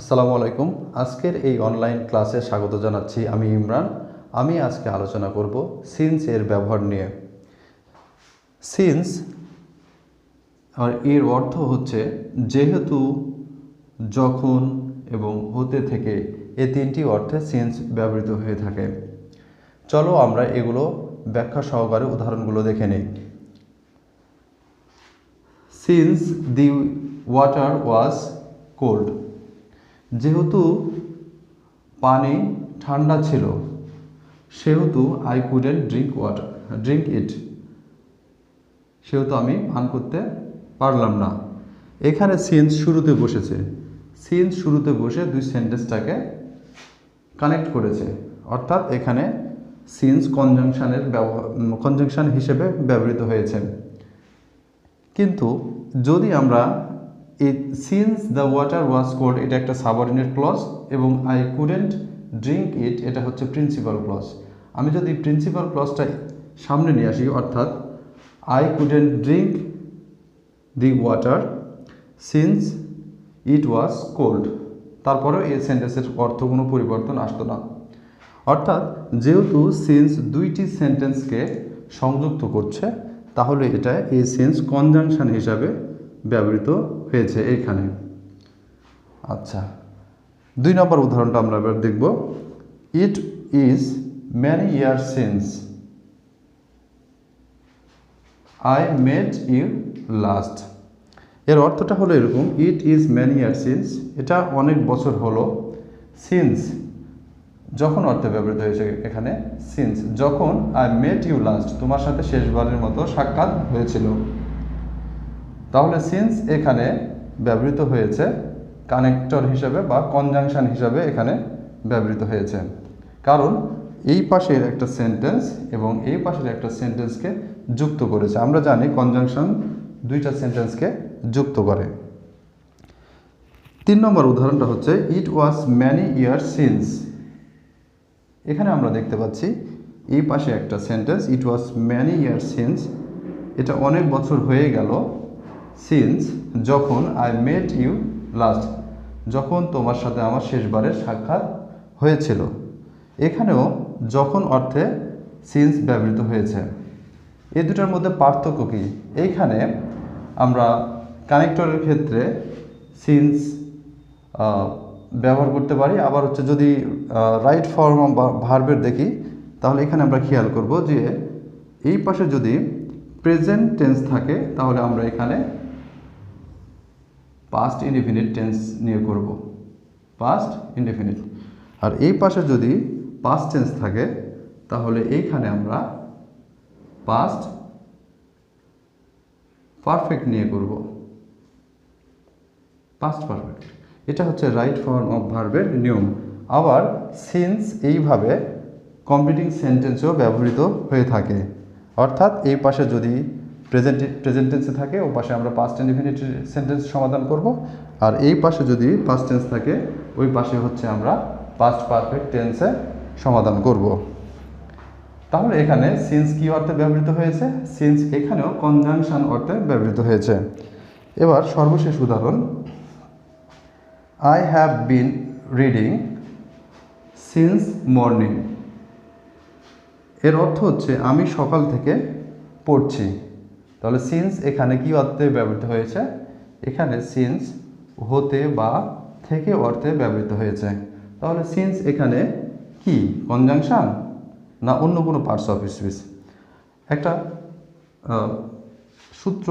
আসসালামু আলাইকুম। আজকের এই অনলাইন ক্লাসে স্বাগত জানাচ্ছি। আমি ইমরান। আমি আজকে আলোচনা করব সিন্স এর ব্যবহার নিয়ে। সিন্স আর এর অর্থ হচ্ছে যেহেতু, যখন এবং হতে থেকে, এই তিনটি অর্থে সিন্স ব্যবহৃত হয়ে থাকে। চলো আমরা এগুলো ব্যাখ্যা সহকারে উদাহরণগুলো দেখে নিই। Since the water was cold, যেহেতু পানি ঠান্ডা ছিল, সেহেতু আই কুডেন্ট ড্রিঙ্ক ইট, সেহেতু আমি পান করতে পারলাম না। এখানে সিন্স শুরুতে বসেছে। সিন্স শুরুতে বসে দুই সেন্টেন্সটাকে কানেক্ট করেছে, অর্থাৎ এখানে সিন্স কনজাংশন হিসেবে ব্যবহৃত হয়েছে। কিন্তু যদি আমরা এই since the water was cold, এটা একটা সাবঅর্ডিনেট ক্লজ, এবং আই কুডেন্ট ড্রিঙ্ক ইট, এটা হচ্ছে প্রিন্সিপাল ক্লজ। আমি যদি প্রিন্সিপাল ক্লজটা সামনে নিয়ে আসি, অর্থাৎ I couldn't drink the water since it was cold, তারপরেও এই সেন্টেন্সের অর্থ কোনো পরিবর্তন আসতো না। অর্থাৎ যেহেতু সিন্স দুইটি সেন্টেন্সকে সংযুক্ত করছে, তাহলে এটা এই সিন্স কনজাংশন হিসাবে ব্যবহৃত হয়েছে এইখানে। আচ্ছা, 2 নম্বর উদাহরণটা আমরা এবার দেখব। It is many years since I met you last. এর অর্থটা হলো এরকম, it is many years since, এটা অনেক বছর হলো। সিন্স যখন অর্থে ব্যবহৃত হয়েছে এখানে সিন্স, যখন আই মেট ইউ লাস্ট, তোমার সাথে শেষবারের মতো সাক্ষাৎ হয়েছিল। তাহলে সিন্স এখানে ব্যবহৃত হয়েছে কানেক্টর হিসাবে বা কনজাংশন হিসাবে এখানে ব্যবহৃত হয়েছে, কারণ এই পাশের একটা সেন্টেন্স এবং এই পাশের একটা সেন্টেন্সকে যুক্ত করেছে। আমরা জানি কনজাংশন দুইটা সেন্টেন্সকে যুক্ত করে। 3 নম্বর উদাহরণটা হচ্ছে ইট ওয়াজ ম্যানি ইয়ার্স সিন্স। এখানে আমরা দেখতে পাচ্ছি এই পাশে একটা সেন্টেন্স, ইট ওয়াজ ম্যানি ইয়ার্স সিন্স, এটা অনেক বছর হয়ে গেল। সিন্স যখন আই মেট ইউ লাস্ট, যখন তোমার সাথে আমার শেষবারের সাক্ষাৎ হয়েছিল। এখানেও যখন অর্থে সিন্স ব্যবহৃত হয়েছে। এই দুটার মধ্যে পার্থক্য কী? এইখানে আমরা কানেক্টরের ক্ষেত্রে সিন্স ব্যবহার করতে পারি, আবার হচ্ছে যদি রাইট ফর্ম বা ভার্বের দেখি, তাহলে এখানে আমরা খেয়াল করব যে এই পাশে যদি প্রেজেন্ট টেন্স থাকে, তাহলে আমরা এখানে পাস্ট ইনডিফিনিট টেন্স নিয়ে করব, পাস্ট ইনডিফিনিট। আর এই পাশে যদি পাস্ট টেন্স থাকে, তাহলে এইখানে আমরা পাস্ট পারফেক্ট নিয়ে করব, পাস্ট পারফেক্ট। এটা হচ্ছে রাইট ফর্ম অফ ভার্বের নিয়ম। আবার সিন্স এইভাবে কমপ্লিটিং সেন্টেন্সেও ব্যবহৃত হয়ে থাকে, অর্থাৎ এই পাশে যদি প্রেজেন্ট টেন্সে থাকে, ও পাশে আমরা পাস্ট ইনডিফিনিট সেন্টেন্স সমাধান করব, আর এই পাশে যদি পাস্ট টেন্স থাকে, ওই পাশে হচ্ছে আমরা পাস্ট পারফেক্ট টেন্সে সমাধান করব। তাহলে এখানে সিন্স কি অর্থে ব্যবহৃত হয়েছে? সিন্স এখানেও কনজাংশন অর্থে ব্যবহৃত হয়েছে। এবার সর্বশেষ উদাহরণ, I have been reading since morning. এর অর্থ হচ্ছে আমি সকাল থেকে পড়ছি। তাহলে সিন্স এখানে কি অর্থে ব্যবহৃত হয়েছে? এখানে সিন্স হতে বা থেকে অর্থে ব্যবহৃত হয়েছে। তাহলে সিন্স এখানে কি কনজাংশন না অন্য কোনো পার্টস অফ স্পিচ? একটা সূত্র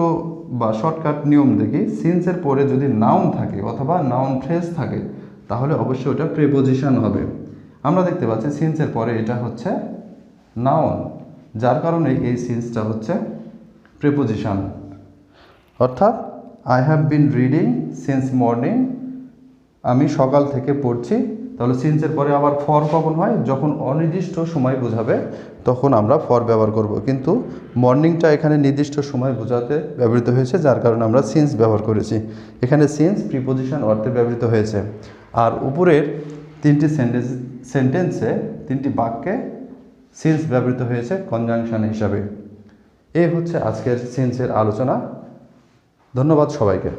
বা শর্টকাট নিয়ম দেখি, সিন্সের পরে যদি নাউন থাকে অথবা নাউন ফ্রেজ থাকে, তাহলে অবশ্যই ওটা প্রিপোজিশন হবে। আমরা দেখতে পাচ্ছি সিন্সের পরে এটা হচ্ছে নাউন, যার কারণে এই সিন্সটা হচ্ছে প্রিপোজিশন। অর্থাৎ I have been reading since morning, আমি সকাল থেকে পড়ছি। তাহলে সিন্সের পরে আবার ফর কখন হয়? যখন অনির্দিষ্ট সময় বোঝাবে, তখন আমরা ফর ব্যবহার করব। কিন্তু মর্নিংটা এখানে নির্দিষ্ট সময় বোঝাতে ব্যবহৃত হয়েছে, যার কারণে আমরা সিন্স ব্যবহার করেছি। এখানে সিন্স প্রিপোজিশন অর্থে ব্যবহৃত হয়েছে। আর উপরের 3টি সেন্টেন্সে 3টি বাক্যে সিন্স ব্যবহৃত হয়েছে কনজাংশন হিসাবে। এই হচ্ছে আজকের সিন্সের আলোচনা। ধন্যবাদ সবাইকে।